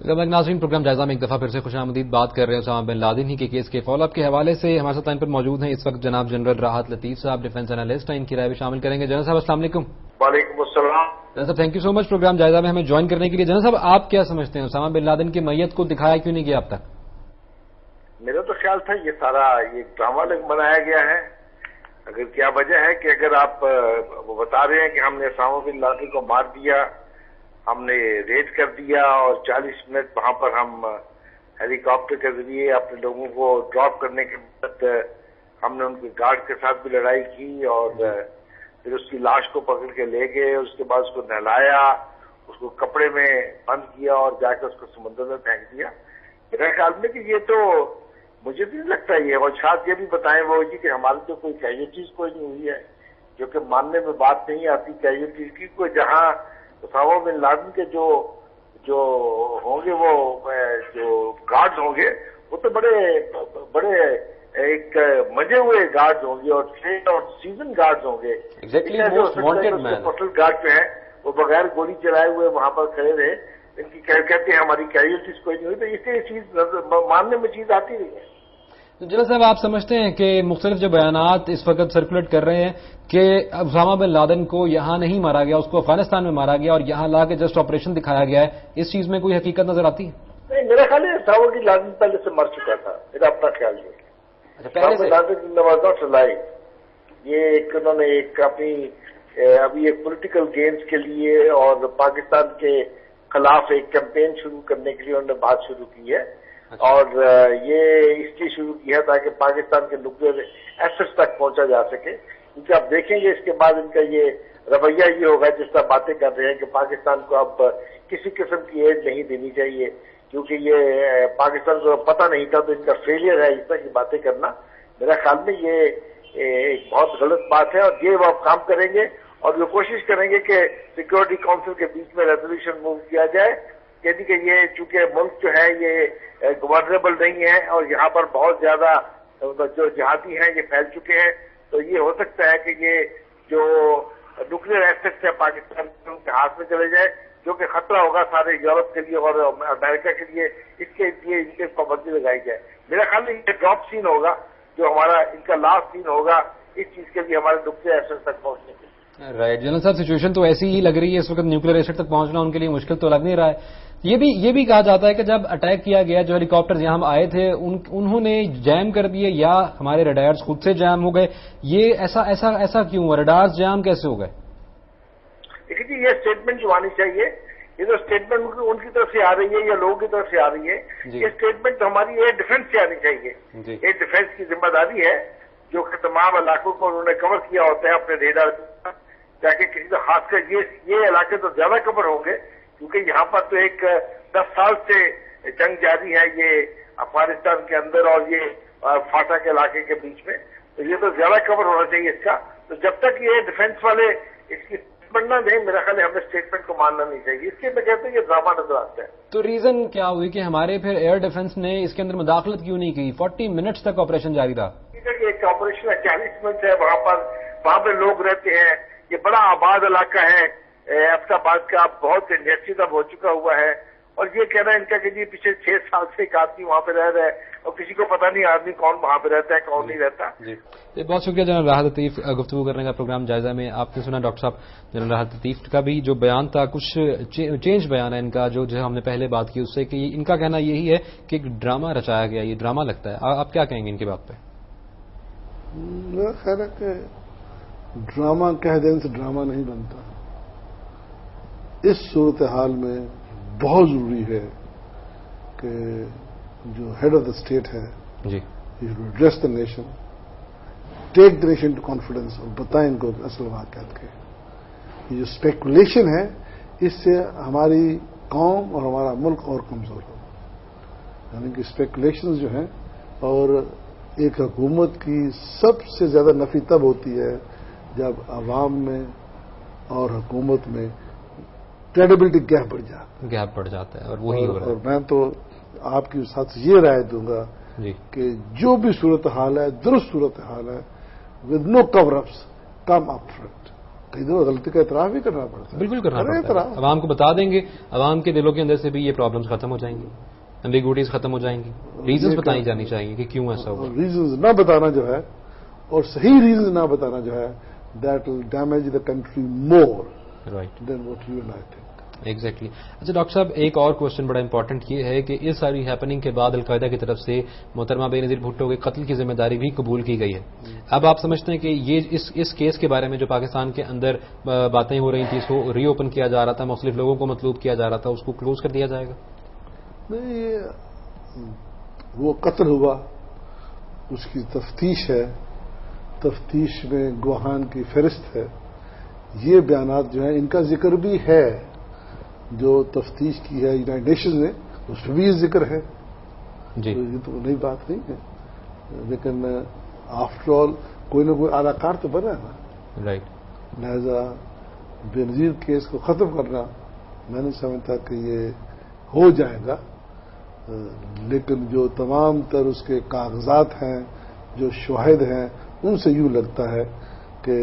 ناظرین، پروگرام جائزہ میں ایک دفعہ پھر سے خوش آمدید بات کر رہے ہیں اسامہ بن لادن ہی کے کیس کے فالو اپ کے حوالے سے. ہمارے ساتھ لائن پر موجود ہیں اس وقت جناب جنرل راحت لطیف صاحب، ڈیفنس انالسٹ ہیں. ان کی رائے بھی شامل کریں گے. جنرل صاحب السلام علیکم. وعلیکم السلام. جنرل صاحب thank you so much programme جائزہ میں ہمیں جوائن کرنے کے لیے. جنرل صاحب آپ کیا سمجھتے ہیں اسامہ بن لادن کی میت کو دکھایا کیوں نہیں گیا اب تک؟ میرا تو خیال تھا یہ سارا ڈرامہ بنایا گیا ہے. اگر کیا وجہ ہے کہ اگر آپ وہ بتا رہے ہیں کہ ہم نے اسامہ بن لادن کو مار دیا، ہم نے ریڈ کر دیا اور 40 منٹ وہاں پر ہم ہیلی کاپٹر کے ذریعے اپنے لوگوں کو ڈراپ کرنے کے بعد ہم نے ان کے گارڈ کے ساتھ بھی لڑائی کی اور پھر اس کی لاش کو پکڑ کے لے گئے. اس کے بعد اس کو نہلایا، اس کو کپڑے میں بند کیا اور جا کے اس کو سمندر میں پھینک دیا. میرا خیال میں کہ یہ تو مجھے تو نہیں لگتا یہ، اور شاید یہ بھی بتائیں وہ جی کہ ہمارے تو کوئی کیجوٹیز کوئی نہیں ہوئی ہے، جو کہ ماننے میں بات نہیں آتی کیجوٹیز کی. کوئی جہاں اسامہ بن لادن کے جو ہوں گے وہ جو گارڈز ہوں گے وہ تو بڑے ایک مجے ہوئے گارڈز ہوں گے اور ٹرینڈ اور سیزن گارڈز ہوں گے. پسل گارڈ جو ہیں وہ بغیر گولی چلائے ہوئے وہاں پر کھڑے رہے. ان کی کہتے ہیں ہماری کیجوٹیز کوئی نہیں ہوئی، تو اس سے یہ چیز ماننے میں چیز آتی نہیں ہے. جنرل صاحب آپ سمجھتے ہیں کہ مختلف جو بیانات اس وقت سرکولیٹ کر رہے ہیں کہ اسامہ بن لادن کو یہاں نہیں مارا گیا، اس کو افغانستان میں مارا گیا اور یہاں لا کے جسٹ آپریشن دکھایا گیا ہے، اس چیز میں کوئی حقیقت نظر آتی ہے؟ نہیں، میرا خیال ہے اسامہ بن لادن پہلے سے مر چکا تھا. میرا اپنا خیال ہے اسامہ بن لادن یہ ایک انہوں نے ایک اپنی ابھی ایک پولیٹیکل گینز کے لیے اور پاکستان کے خلاف ایک کیمپین شروع کرنے کے لیے انہوں نے بات شروع کی ہے. اور یہ اس لیے شروع کیا تاکہ پاکستان کے نیوکلیئر ایسٹس تک پہنچا جا سکے. کیونکہ آپ دیکھیں گے اس کے بعد ان کا یہ رویہ یہ ہوگا جس طرح باتیں کر رہے ہیں کہ پاکستان کو اب کسی قسم کی ایڈ نہیں دینی چاہیے کیونکہ یہ پاکستان کو پتہ نہیں تھا، تو ان کا فیلئر ہے اس طرح کی باتیں کرنا. میرا خیال میں یہ ایک بہت غلط بات ہے اور یہ وہ کام کریں گے اور وہ کوشش کریں گے کہ سیکورٹی کونسل کے بیچ میں ریزولوشن موو کیا جائے یعنی کہ یہ چونکہ ملک جو ہے یہ گورنریبل نہیں ہے اور یہاں پر بہت زیادہ جو جہادی ہیں یہ پھیل چکے ہیں، تو یہ ہو سکتا ہے کہ یہ جو نیوکلیئر ایسٹس ہے پاکستان کے ہاتھ میں چلے جائے، جو کہ خطرہ ہوگا سارے یورپ کے لیے اور امریکہ کے لیے. اس کے لیے ان کے پابندی لگائی جائے. میرا خیال ہے یہ ڈراپ سین ہوگا جو ہمارا ان کا لاسٹ سین ہوگا اس چیز کے لیے ہمارے نیوکلیئر ایسٹس تک پہنچنے کے لیے. رائٹ جنرل صاحب، سچویشن تو ایسی ہی لگ رہی ہے اس وقت، نیوکلیئر ایسٹ تک پہنچنا ان کے لیے مشکل تو لگ نہیں رہا ہے. یہ بھی کہا جاتا ہے کہ جب اٹیک کیا گیا جو ہیلی کاپٹر یہاں آئے تھے انہوں نے جیم کر دیے یا ہمارے ریڈارز خود سے جام ہو گئے. یہ ایسا کیوں ہوا؟ ریڈارز جام کیسے ہو گئے؟ دیکھیے جی، یہ اسٹیٹمنٹ جو آنی چاہیے، یہ تو اسٹیٹمنٹ ان کی طرف سے آ رہی ہے یا لوگوں کی طرف سے آ رہی ہے. یہ اسٹیٹمنٹ ہماری ایئر ڈیفنس سے آنی چاہیے. ایئر ڈیفنس کی ذمہ داری ہے جو کہ تمام علاقوں کو انہوں نے کور کیا ہوتا ہے اپنے ریڈار تاکہ کسی تو خاص کر یہ علاقے تو زیادہ کور ہوں گے کیونکہ یہاں پر تو ایک 10 سال سے جنگ جاری ہے یہ افغانستان کے اندر اور یہ فاٹا کے علاقے کے بیچ میں، تو یہ تو زیادہ کور ہونا چاہیے اس کا. تو جب تک یہ ڈیفنس والے اس کی اسٹیٹمنٹ نہ دیں میرا خیال ہے ہمیں اسٹیٹمنٹ کو ماننا نہیں چاہیے. اس کے میں کہتے ہیں یہ ڈرامہ نظر آتا ہے. تو ریزن کیا ہوئی کہ ہمارے پھر ایئر ڈیفنس نے اس کے اندر مداخلت کیوں نہیں کی؟ 40 منٹس تک آپریشن جاری تھا. ایک آپریشن ہے 40 منٹ ہے، وہاں پہ لوگ رہتے ہیں، یہ بڑا آباد علاقہ ہے. افت آباد کا بہت انڈسٹریز اب ہو چکا ہوا ہے اور یہ کہنا ہے ان کا کہ جی پچھلے 6 سال سے ایک آدمی وہاں پہ رہ رہا ہے اور کسی کو پتہ نہیں آدمی کون وہاں پہ رہتا ہے کون نہیں رہتا. جی بہت شکریہ جنرل راحت لطیف گفتگو کرنے کا پروگرام جائزہ میں. آپ نے سنا ڈاکٹر صاحب جنرل راحت لطیف کا بھی جو بیان تھا، کچھ چینج بیان ہے ان کا جو ہم نے پہلے بات کی اس سے، کہ ان کا کہنا یہی ہے کہ ایک ڈرامہ رچایا گیا، یہ ڈرامہ لگتا ہے. آپ کیا کہیں گے ان کی بات پہ؟ میرا خیال ہے کہ ڈرامہ کہہ دینے سے ڈرامہ نہیں بنتا. اس صورتحال میں بہت ضروری ہے کہ جو ہیڈ آف دا اسٹیٹ ہے جی address the nation, take the nation to confidence, اور بتائیں ان کو اصل واقعات کے. یہ جو اسپیکولیشن ہے اس سے ہماری قوم اور ہمارا ملک اور کمزور ہو. یعنی کہ اسپیکولیشن جو ہیں، اور ایک حکومت کی سب سے زیادہ نفی تب ہوتی ہے جب عوام میں اور حکومت میں کریڈیبلٹی گیپ بڑھ جاتا ہے اور وہی ہو رہا ہے. اور میں تو آپ کی ساتھ یہ رائے دوں گا کہ جو بھی صورتحال ہے، درست صورتحال ہے، with no cover ups, come up front, کئی دفعہ غلطی کا اعتراف بھی کرنا پڑتا ہے. بالکل کرنا پڑتا ہے. عوام کو بتا دیں گے, عوام کے دلوں کے اندر سے بھی یہ پرابلمس ختم ہو جائیں گی, ایمبیگوٹیز ختم ہو جائیں گی, ریزنز بتائی جانی چاہیے کہ کیوں ایسا ہوا. ریزنز نہ بتانا جو ہے, اور صحیح ریزنز نہ بتانا جو ہے, that will damage the country more than what you and I think. Exactly. اچھا ڈاکٹر صاحب, ایک اور کوشچن بڑا امپورٹنٹ یہ ہے کہ اس ساری ہیپننگ کے بعد القاعدہ کی طرف سے محترمہ بے نظیر بھٹو کے قتل کی ذمہ داری بھی قبول کی گئی ہے. اب آپ سمجھتے ہیں کہ یہ اس کیس کے بارے میں جو پاکستان کے اندر باتیں ہو رہی تھیں, اس کو ری اوپن کیا جا رہا تھا, مختلف لوگوں کو مطلوب کیا جا رہا تھا, اس کو کلوز کر دیا جائے گا؟ نہیں, یہ وہ قتل ہوا, اس کی تفتیش ہے, تفتیش میں گواہان کی فہرست ہے. یہ بیانات جو ہیں ان کا ذکر بھی ہے, جو تفتیش کی ہے یونائٹڈ نیشنز نے, اس میں بھی یہ ذکر ہے. جی, یہ تو نئی بات نہیں ہے, لیکن آفٹر آل کوئی نہ کوئی اعلی کار تو بنا ہے نا. رائٹ. لہذا بے نظیر کیس کو ختم کرنا میں نہیں سمجھتا کہ یہ ہو جائے گا, لیکن جو تمام تر اس کے کاغذات ہیں, جو شواہد ہیں, ان سے یوں لگتا ہے کہ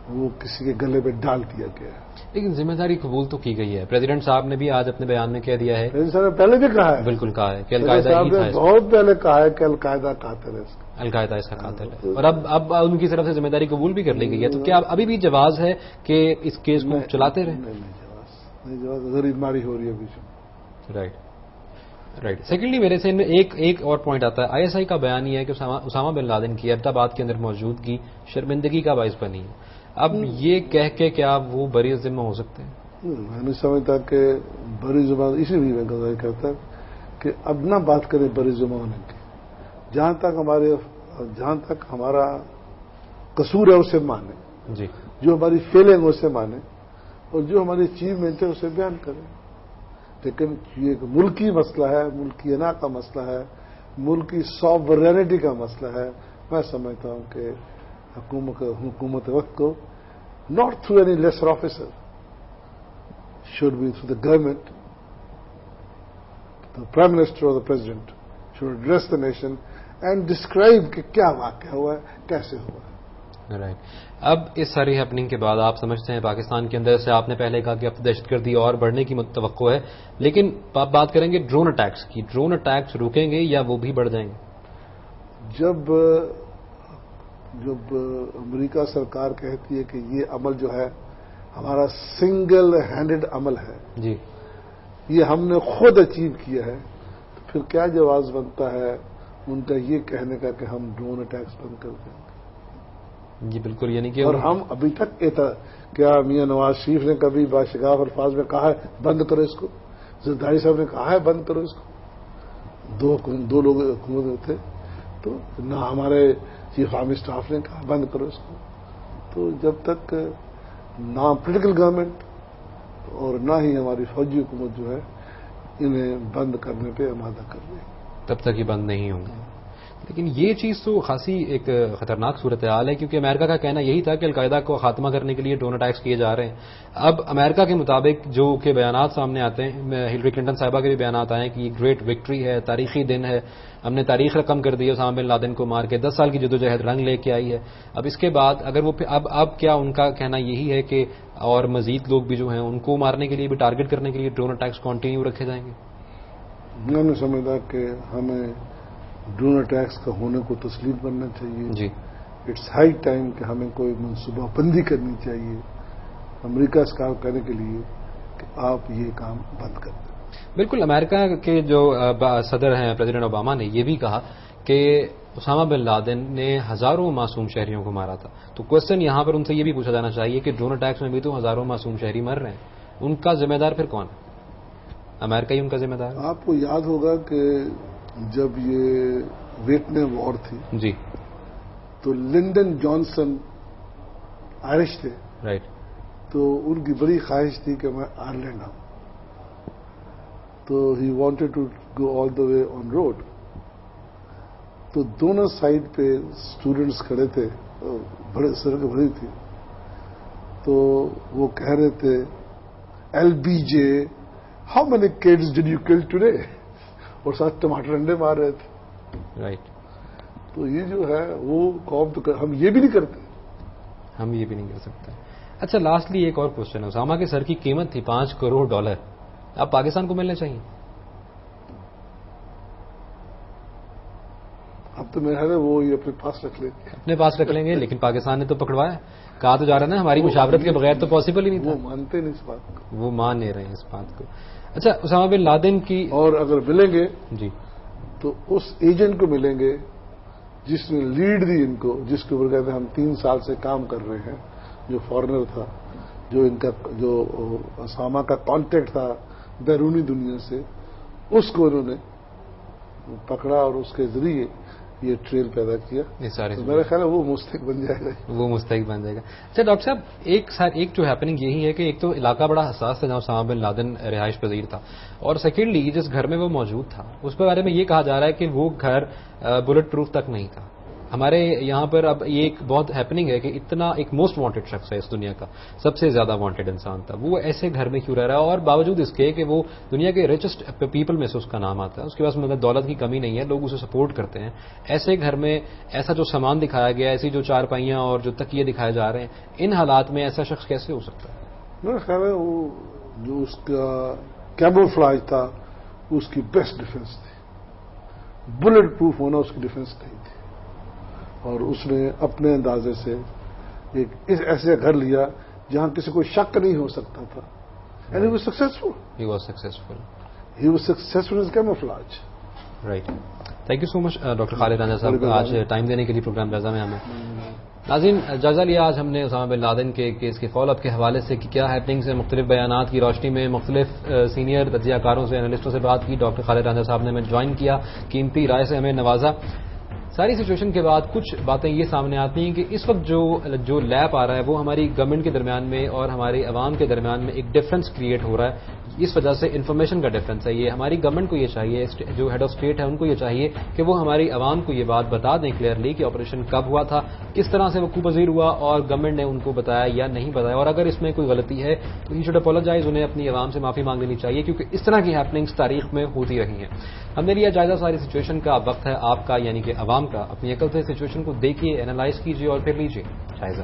وہ کسی کے گلے پہ ڈال دیا گیا ہے. لیکن ذمہ داری قبول تو کی گئی ہے. پریزیڈنٹ صاحب نے بھی آج اپنے بیان میں کہہ دیا ہے, پریزیڈنٹ صاحب نے پہلے بھی کہا ہے, بالکل کہا ہے کہ القاعدہ ہی تھا, بہت پہلے کہا ہے کہ القاعدہ قاتل ہے, القاعدہ اس کا قاتل ہے, اور اب ان کی طرف سے ذمہ داری قبول بھی کر لی گئی ہے. تو کیا ابھی بھی جواز ہے کہ اس کیس کو چلاتے رہیں؟ نہیں جواز, غریب ماری ہو رہی ہے ابھی. رائٹ. سیکنڈلی میرے سے ایک اور پوائنٹ آتا ہے, آئی ایس آئی کا بیان یہ ہے کہ اسامہ بن لادن کی ایبٹ آباد کے اندر موجودگی شرمندگی کا باعث بنی ہے. اب یہ کہہ کے کیا وہ بری ذمہ ہو سکتے ہیں؟ میں نہیں سمجھتا کہ بری ذمہ, اسی لیے میں گزارش کرتا کہ اب نہ بات کریں بری ذمہ ہونے کی. جہاں تک ہمارا قصور ہے اسے مانیں, جی, جو ہماری فیلنگ ہے اسے مانیں, اور جو ہماری اچیومنٹ ہے اسے بیان کریں. لیکن یہ ایک ملکی مسئلہ ہے, ملکی انا کا مسئلہ ہے, ملکی ساورینٹی کا مسئلہ ہے. میں سمجھتا ہوں کہ حکومت وقت کو not through any lesser officer, should be through the government, the Prime Minister or the President should address the nation and describe کہ کیا واقعہ ہوا ہے, کیسے ہوا ہے. رائٹ. اب اس ساری ہیپننگ کے بعد آپ سمجھتے ہیں پاکستان کے اندر سے, آپ نے پہلے کہا کہ اب دہشت گردی اور بڑھنے کی توقع ہے, لیکن آپ بات کریں گے ڈرون اٹیکس کی, ڈرون اٹیکس رکیں گے یا وہ بھی بڑھ جائیں گے؟ جب امریکہ سرکار کہتی ہے کہ یہ عمل جو ہے ہمارا سنگل ہینڈڈ عمل ہے, جی, یہ ہم نے خود اچیو کیا ہے, تو پھر کیا جواز بنتا ہے ان کا یہ کہنے کا کہ ہم ڈرون اٹیکس بند کر دیں گے؟ جی بالکل. یعنی کہ اور ہم ابھی تک کیا میاں نواز شریف نے کبھی باشگاف الفاظ میں کہا ہے بند کرو اس کو؟ زرداری صاحب نے کہا ہے بند کرو اس کو؟ دو لوگ حکومت میں تھے, تو نہ ہمارے چیف آرمی اسٹاف نے کہا بند کرو اس کو. تو جب تک نہ پولیٹیکل گورنمنٹ اور نہ ہی ہماری فوجی حکومت جو ہے انہیں بند کرنے پہ آمادہ کر رہی, تب تک یہ بند نہیں ہوں گے. لیکن یہ چیز تو خاصی ایک خطرناک صورتحال ہے, کیونکہ امریکہ کا کہنا یہی تھا کہ القاعدہ کو خاتمہ کرنے کے لیے ڈرون اٹیکس کیے جا رہے ہیں. اب امریکہ کے مطابق جو کہ بیانات سامنے آتے ہیں, ہلری کلنٹن صاحبہ کے بھی بیانات آئے ہیں کہ یہ گریٹ وکٹری ہے, تاریخی دن ہے, ہم نے تاریخ رقم کر دی ہے اسامہ بن لادن کو مار کے, 10 سال کی جدوجہد رنگ لے کے آئی ہے. اب اس کے بعد اگر وہ اب کیا ان کا کہنا یہی ہے کہ اور مزید لوگ بھی جو ہیں ان کو مارنے کے لیے بھی, ٹارگٹ کرنے کے لیے ڈرون اٹیکس کنٹینیو رکھے جائیں گے؟ میں نہیں سمجھتا کہ ہمیں ڈرون اٹیکس کا ہونے کو تسلیم کرنا چاہیے. جی, اٹس ہائی ٹائم کہ ہمیں کوئی منصوبہ بندی کرنی چاہیے امریکہ سے کام کرنے کے لیے کہ آپ یہ کام بند کر دیں. بالکل. امریکہ کے جو صدر ہیں پریزیڈنٹ اوباما نے یہ بھی کہا کہ اسامہ بن لادن نے ہزاروں معصوم شہریوں کو مارا تھا. تو کوشچن یہاں پر ان سے یہ بھی پوچھا جانا چاہیے کہ ڈرون اٹیکس میں بھی تو ہزاروں معصوم شہری مر رہے ہیں, ان کا ذمہ دار پھر کون ہے؟ امریکہ ہی ان کا ذمہ دار ہے. آپ کو یاد ہوگا کہ جب یہ ویٹنام وار تھی, جی, تو لنڈن جانسن آئرش تھے, رائٹ, تو ان کی بڑی خواہش تھی کہ میں آئرلینڈ آؤں, تو he wanted to go all the way on road. تو دونوں سائڈ پہ اسٹوڈنٹس کھڑے تھے, بڑے سڑکیں بھری تھی, تو وہ کہہ رہے تھے LBJ how many kids did you کل ٹوڈے, اور ساتھ ٹماٹر انڈے مار رہے تھے. رائٹ. تو یہ جو ہے وہ قوم تو ہم یہ بھی نہیں کرتے. ہم یہ بھی نہیں کر سکتے. اچھا لاسٹلی ایک اور کوشچن ہے. اسامہ کے سر کی قیمت تھی $5 کروڑ. اب پاکستان کو ملنے چاہیے؟ اب تو میرا ہے وہ یہ اپنے پاس رکھ لیں گے. لیکن پاکستان نے تو پکڑوایا. کہا تو جا رہا ہے نا ہماری مشاورت کے بغیر تو پاسبل ہی نہیں تھا. وہ مانتے نہیں اس بات کو. وہ مان نہیں رہے ہیں اس بات کو. اچھا اسامہ بن لادن کی اور اگر ملیں گے جی تو اس ایجنٹ کو ملیں گے جس نے لیڈ دی ان کو, جس کے اوپر کہتے ہیں ہم 3 سال سے کام کر رہے ہیں, جو فارنر تھا, جو ان کا جو اسامہ کا کانٹیکٹ تھا بیرونی دنیا سے, اس کو انہوں نے پکڑا اور اس کے ذریعے یہ ٹریل پیدا کیا. میرا خیال ہے وہ مستحق بن جائے گا. اچھا ڈاکٹر صاحب ایک جو ہیپننگ یہی ہے کہ ایک تو علاقہ بڑا حساس تھا جہاں اسامہ بن لادن رہائش پذیر تھا, اور سیکنڈلی جس گھر میں وہ موجود تھا اس کے بارے میں یہ کہا جا رہا ہے کہ وہ گھر بلٹ پروف تک نہیں تھا. ہمارے یہاں پر اب یہ ایک بہت ہیپننگ ہے کہ اتنا ایک موسٹ وانٹڈ شخص ہے اس دنیا کا, سب سے زیادہ وانٹڈ انسان تھا, وہ ایسے گھر میں کیوں رہ رہا ہے, اور باوجود اس کے کہ وہ دنیا کے ریچسٹ پیپل میں سے اس کا نام آتا ہے, اس کے پاس مطلب دولت کی کمی نہیں ہے, لوگ اسے سپورٹ کرتے ہیں, ایسے گھر میں ایسا جو سامان دکھایا گیا, ایسی جو چارپائیاں اور جو تکیے دکھائے جا رہے ہیں, ان حالات میں ایسا شخص کیسے ہو سکتا ہے؟ میرا خیال ہے وہ جو اس کا کیموفلاج تھا اس کی بیسٹ ڈیفنس تھی. بلٹ پروف ہونا اس کی ڈیفنس نہیں تھی, اور اس نے اپنے اندازے سے ایک ایسے گھر لیا جہاں کسی کو شک نہیں ہو سکتا تھا. And he was successful in camouflage. Right. Thank you so much doctor Khalid Ranjha Sahab آج ٹائم دینے کے لیے پروگرام جائزہ میں ہمیں. ناظرین جائزہ لیا آج ہم نے اسامہ بن لادن کے کیس کے فالو اپ کے حوالے سے کہ کیا ہیپننگز ہیں, مختلف بیانات کی روشنی میں مختلف سینئر تجزیہ کاروں سے, انالسٹوں سے بات کی. ڈاکٹر خالد رانجھا صاحب نے ہمیں جوائن کیا, قیمتی رائے سے ہمیں نوازا. ساری سچویشن کے بعد کچھ باتیں یہ سامنے آتی ہیں کہ اس وقت جو لیپ آ رہا ہے وہ ہماری گورنمنٹ کے درمیان میں اور ہماری عوام کے درمیان میں ایک ڈفرنس کریٹ ہو رہا ہے. اس وجہ سے انفارمیشن کا ڈفرنس ہے. یہ ہماری گورنمنٹ کو یہ چاہیے, جو ہیڈ آف اسٹیٹ ہے ان کو یہ چاہیے کہ وہ ہماری عوام کو یہ بات بتا دیں کلیئرلی کہ آپریشن کب ہوا تھا, کس طرح سے وقوع پذیر ہوا, اور گورنمنٹ نے ان کو بتایا یا نہیں بتایا, اور اگر اس میں کوئی غلطی ہے تو ہی شوڈ اپولوجائز, انہیں اپنی عوام سے معافی مانگ لینی چاہیے, کیونکہ اس طرح کی ہیپننگز تاریخ میں ہوتی رہی ہیں. ہم نے لیا جائزہ ساری سچویشن کا. وقت ہے آپ کا یعنی کہ عوام کا. اپنی عقل سے سچویشن کو دیکھیے, اینالائز کیجیے اور پھر لیجیے جائزہ.